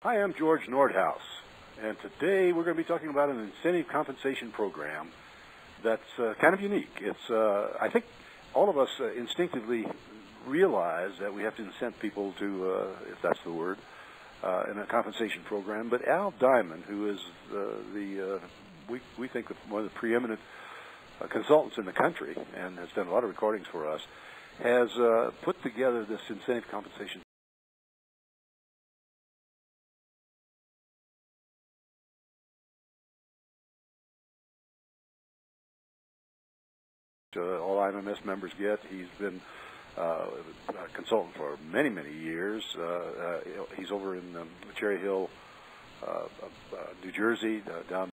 Hi, I'm George Nordhaus, and today we're going to be talking about an incentive compensation program that's kind of unique. I think all of us instinctively realize that we have to incent people to, if that's the word, in a compensation program. But Al Diamond, who is we think one of the preeminent consultants in the country and has done a lot of recordings for us, has put together this incentive compensation. All IMMS members get. He's been a consultant for many, many years. He's over in Cherry Hill, New Jersey, down.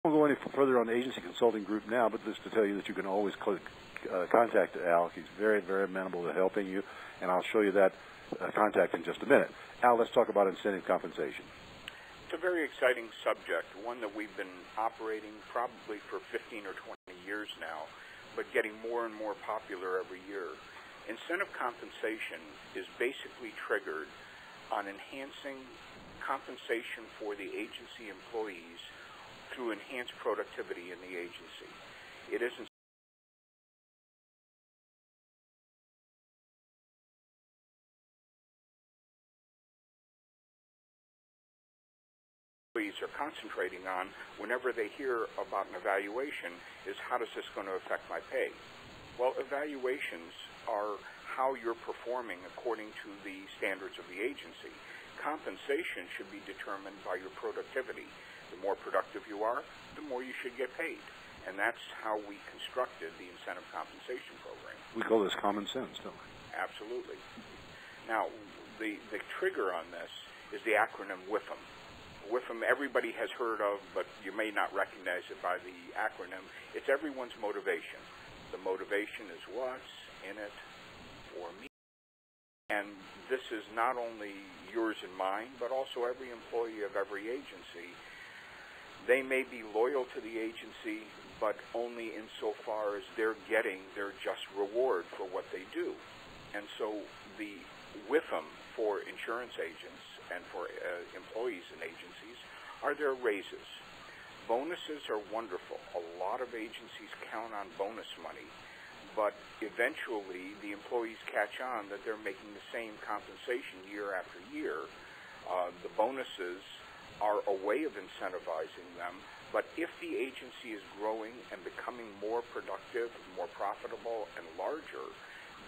I won't go any further on the agency consulting group now, but just to tell you that you can always contact Al. He's very, very amenable to helping you, and I'll show you that contact in just a minute. Al, let's talk about incentive compensation. It's a very exciting subject, one that we've been operating probably for 15 or 20 years now, but getting more and more popular every year. Incentive compensation is basically triggered on enhancing compensation for the agency employees through enhanced productivity in the agency. It isn't are concentrating on whenever they hear about an evaluation is how is this going to affect my pay? Well, evaluations are how you're performing according to the standards of the agency. Compensation should be determined by your productivity. The more productive you are, the more you should get paid. And that's how we constructed the incentive compensation program. We call this common sense, don't we? Absolutely. Now, the trigger on this is the acronym WIFM. WIFM everybody has heard of, but you may not recognize it by the acronym. It's everyone's motivation. The motivation is what's in it for me. And this is not only yours and mine, but also every employee of every agency. They may be loyal to the agency, but only insofar as they're getting their just reward for what they do. And so the WIFM for insurance agents and for employees in agencies are their raises. Bonuses are wonderful. A lot of agencies count on bonus money, but eventually the employees catch on that they're making the same compensation year after year. The bonuses are a way of incentivizing them, but if the agency is growing and becoming more productive, more profitable, and larger,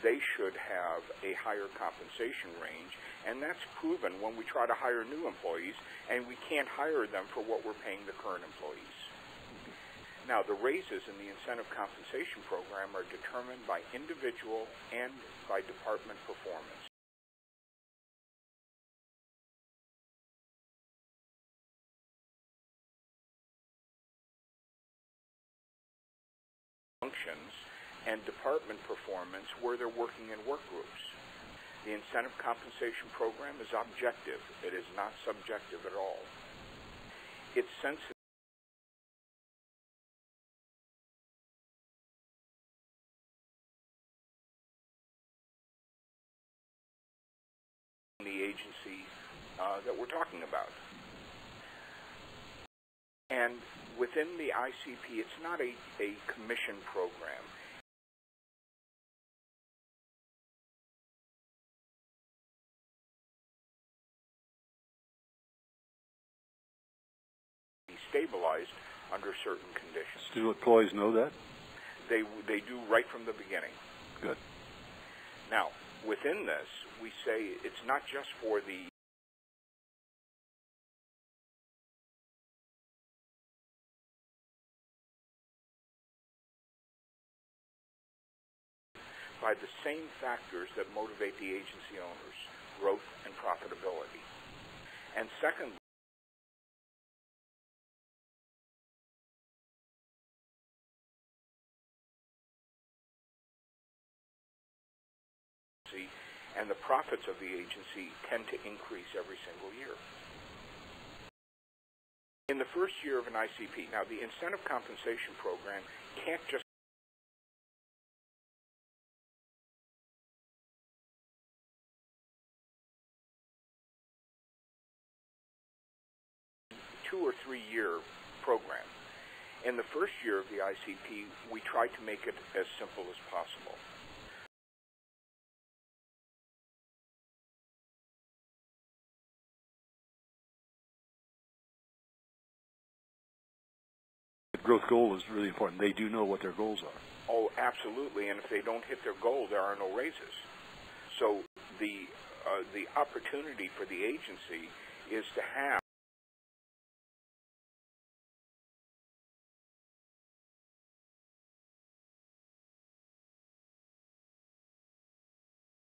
they should have a higher compensation range, and that's proven when we try to hire new employees, and we can't hire them for what we're paying the current employees. Now, the raises in the incentive compensation program are determined by individual and by department performance. Functions and department performance where they're working in work groups. The incentive compensation program is objective. It is not subjective at all. It's sensitive. The agency that we're talking about. And within the ICP, it's not a commission program. Stabilized under certain conditions. Do employees know that? They do right from the beginning. Good. Now, within this, we say it's not just for the by the same factors that motivate the agency owners, growth and profitability. And secondly, and the profits of the agency tend to increase every single year. In the first year of an ICP, now the incentive compensation program can't just two or 3 year program. In the first year of the ICP, we tried to make it as simple as possible. The growth goal is really important. They do know what their goals are. Oh, absolutely. And if they don't hit their goal, there are no raises. So the opportunity for the agency is to have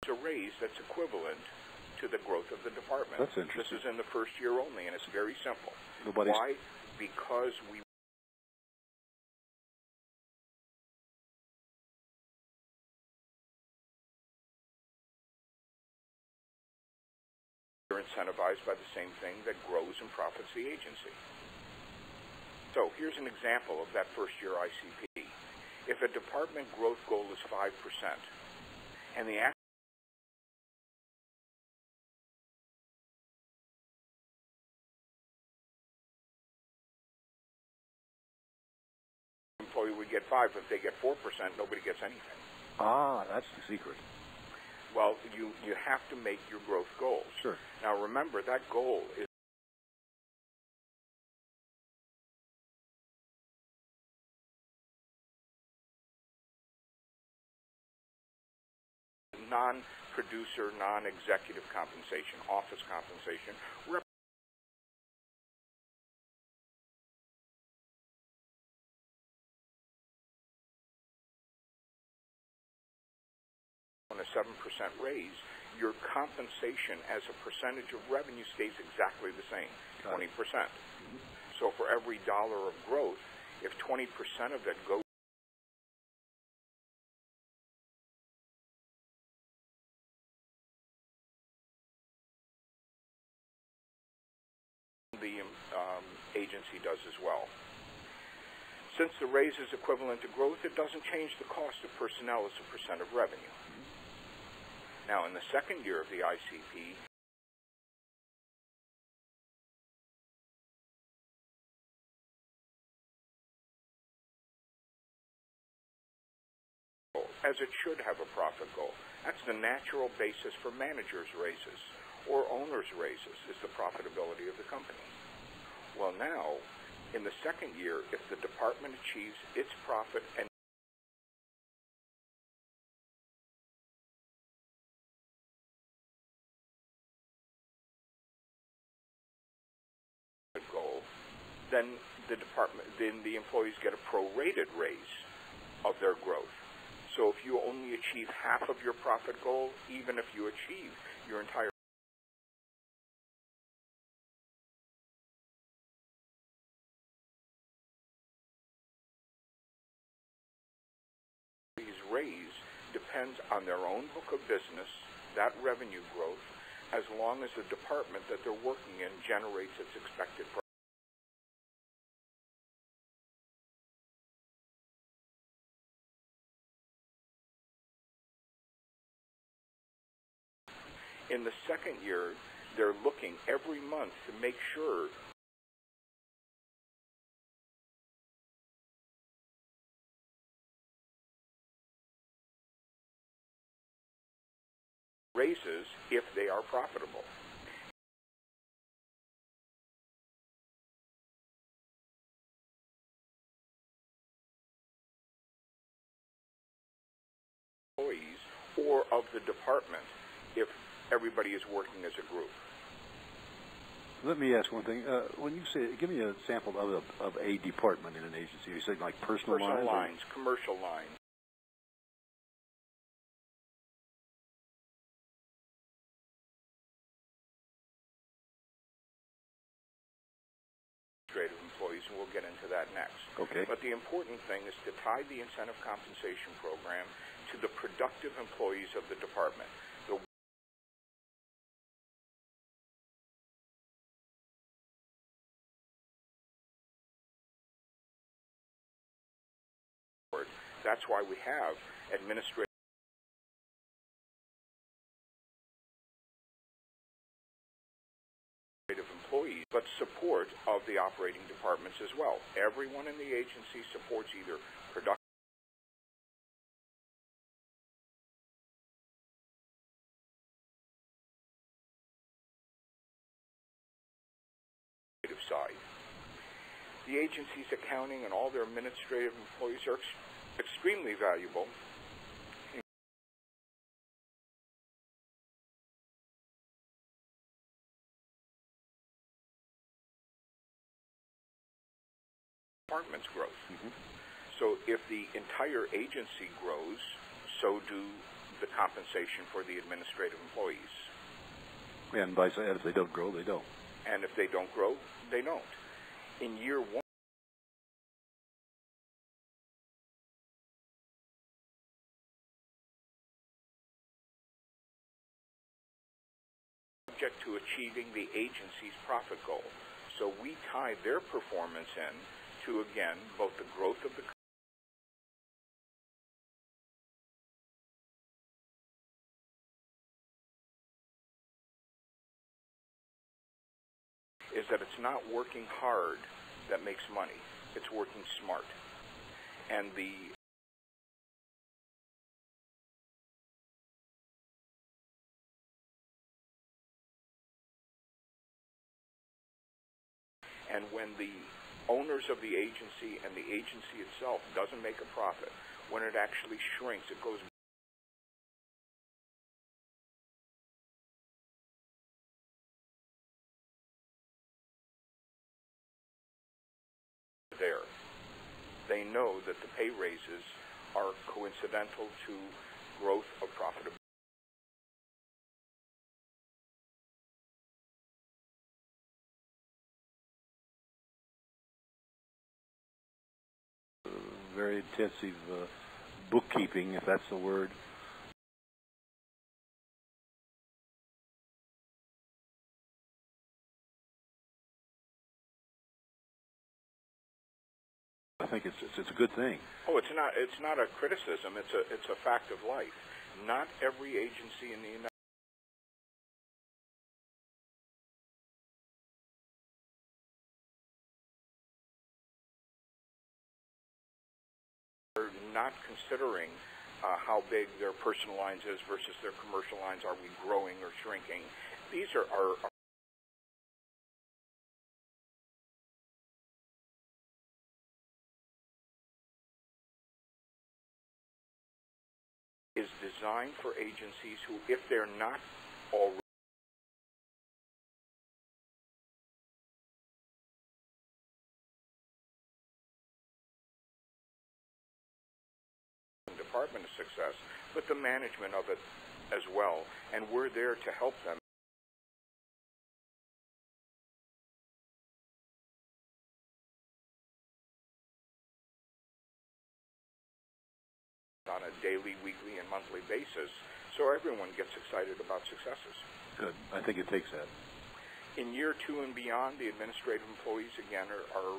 a raise that's equivalent to the growth of the department. That's interesting. This is in the first year only, and it's very simple. Nobody's... Why? Because we are incentivized by the same thing that grows and profits the agency. So here's an example of that first year ICP. If a department growth goal is 5%, and the employee would get 5. If they get 4%, nobody gets anything. Ah, that's the secret. Well, you have to make your growth goals. Sure. Now remember, that goal is non-producer, non-executive compensation, office compensation, on a 7% raise, your compensation as a percentage of revenue stays exactly the same, 20%. So for every dollar of growth, if 20% of it goes the agency does as well. Since the raise is equivalent to growth, it doesn't change the cost of personnel as a percent of revenue. Now, in the second year of the ICP, as it should have a profit goal. That's the natural basis for managers' raises or owners' raises, is the profitability of the company. Well, now, in the second year, if the department achieves its profit and goal, then the employees get a prorated raise of their growth. So if you only achieve half of your profit goal, even if you achieve your entire raise depends on their own book of business, that revenue growth, as long as the department that they're working in generates its expected profit. In the second year, they're looking every month to make sure raises if they are profitable. Employees or of the department if everybody is working as a group. Let me ask one thing. When you say, give me a sample of a department in an agency. You say like personal lines, commercial lines. Employees, and we'll get into that next. Okay. But the important thing is to tie the incentive compensation program to the productive employees of the department. The That's why we have administrative employees, but support of the operating departments as well. Everyone in the agency supports either production side. The agency's accounting and all their administrative employees are extremely valuable. Department's growth. So if the entire agency grows, so do the compensation for the administrative employees. And if they don't grow, they don't. And if they don't grow, they don't. In year one, subject to achieving the agency's profit goal. So we tie their performance in to, again, both the growth of the is that it's not working hard that makes money. It's working smart. And the and when the owners of the agency and the agency itself doesn't make a profit, when it actually shrinks, it goes there. They know that the pay raises are coincidental to growth of profitability. Very intensive bookkeeping, if that's the word. I think it's a good thing. Oh, it's not a criticism. It's a fact of life. Not every agency in the United are not considering how big their personal lines is versus their commercial lines. Are we growing or shrinking? These are is designed for agencies who, if they're not already department of success, but the management of it as well, and we're there to help them. On a daily, weekly, and monthly basis, so everyone gets excited about successes. Good. I think it takes that. In year 2 and beyond, the administrative employees, again, are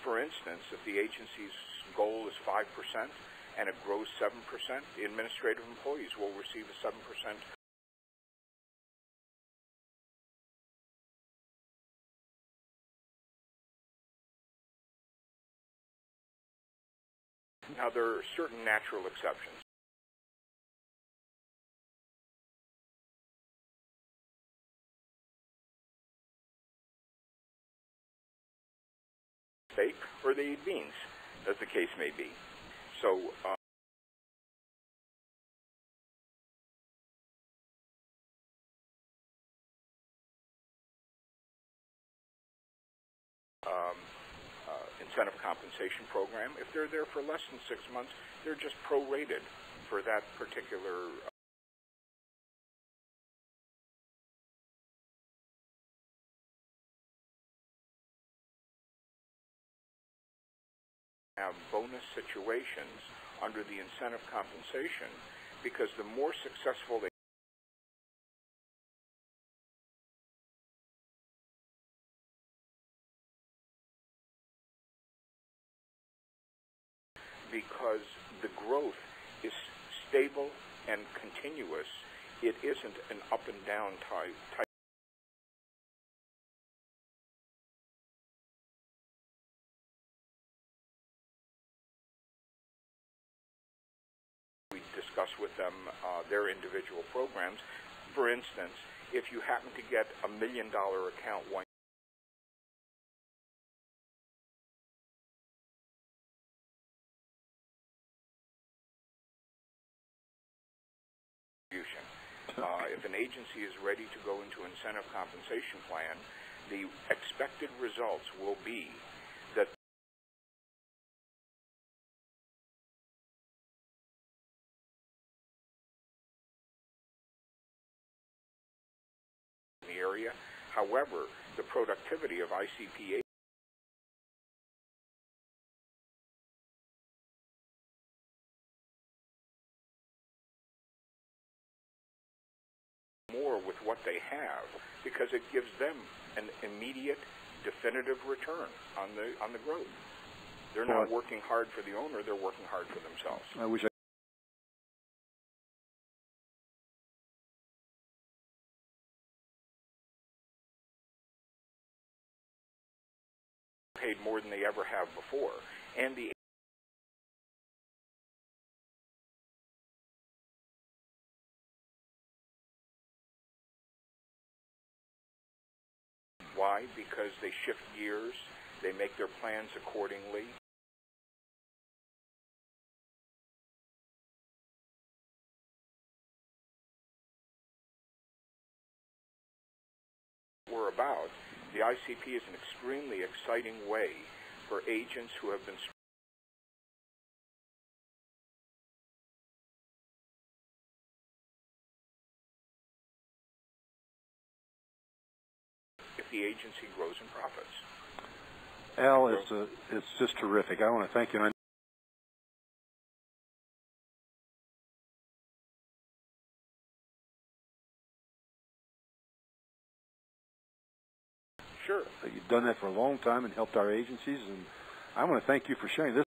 for instance, if the agency's goal is 5% and it grows 7%, the administrative employees will receive a 7%. Now, there are certain natural exceptions. Steak or they eat beans, as the case may be. So, incentive compensation program, if they're there for less than 6 months, they're just prorated for that particular have bonus situations under the incentive compensation, because the more successful they because the growth is stable and continuous. It isn't an up and down type. We discuss with them their individual programs. For instance, if you happen to get $1 million account one if an agency is ready to go into incentive compensation plan, the expected results will be that in the area. However, the productivity of ICP more with what they have, because it gives them an immediate, definitive return on the growth. They're not working hard for the owner; they're working hard for themselves. I wish paid more than they ever have before, and the why? Because they shift gears, they make their plans accordingly. We're about. The ICP is an extremely exciting way for agents who have been if the agency grows in profits. Al, it's just terrific. I want to thank you. Sure. You've done that for a long time and helped our agencies, and I want to thank you for sharing this.